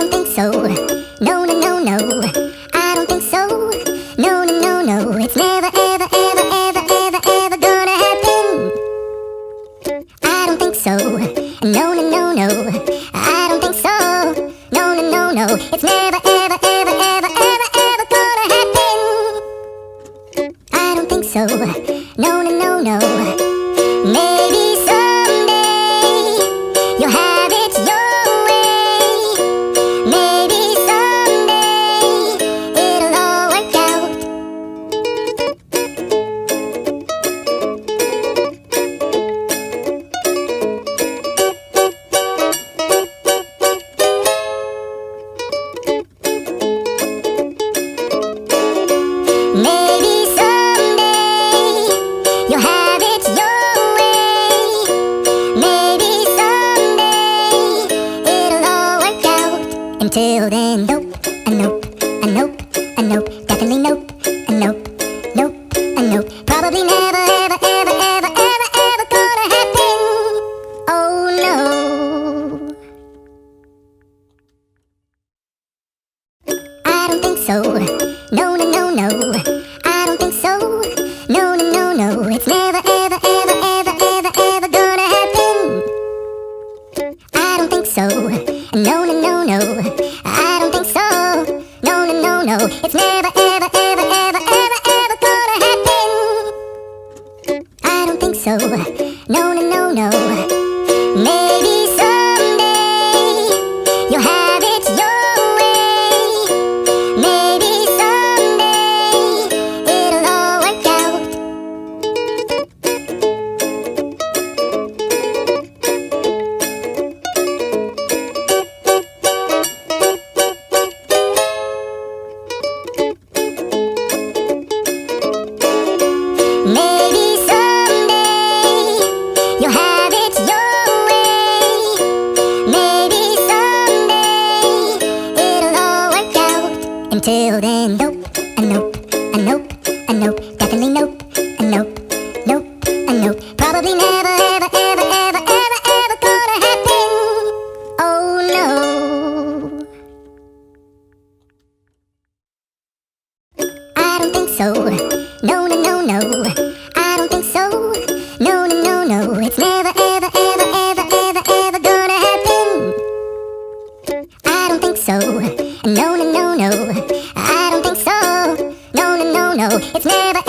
don't think so. No, no, no, no. I don't think so. No, no, no, no. It's never, ever, ever, ever, ever, ever gonna happen. I don't think so. No, no, no, no. I don't think so. No, no, no, no. It's never, ever, ever, ever, ever, ever gonna happen. I don't think so. No, no, no, no. Maybe someday you'll have it your way. Maybe someday it'll all work out. Maybe someday you'll have it your way. Maybe someday it'll all work out. Until then, nope, a nope, a nope, a nope, definitely nope, a nope, nope, a nope. Probably never, ever, ever, ever, ever, ever gonna happen. Oh no. I don't think so. No, no, no, no. I don't think so. No, no, no, no. It's never, ever, ever, ever, ever, ever gonna happen. I don't think so. No, no, no, no. I don't think so. No, no, no, no. It's never, ever, ever, ever, ever, ever gonna happen. I don't think so. No, no, no, no. Maybe someday you'll have it your way. Maybe someday it'll all work out. Maybe someday you'll have it your way. Maybe someday it'll all work out. Until then, nope, a nope, a nope, a nope, definitely nope, a nope, nope, a nope. Probably never, ever, ever, ever, ever, ever gonna happen. Oh no. I don't think so. No, no, no, no. I don't think so. No, no, no, no. It's never, ever, ever, ever, ever, ever gonna happen. I don't think so. No, no, no, no. I don't think so. No, no, no, no. It's never,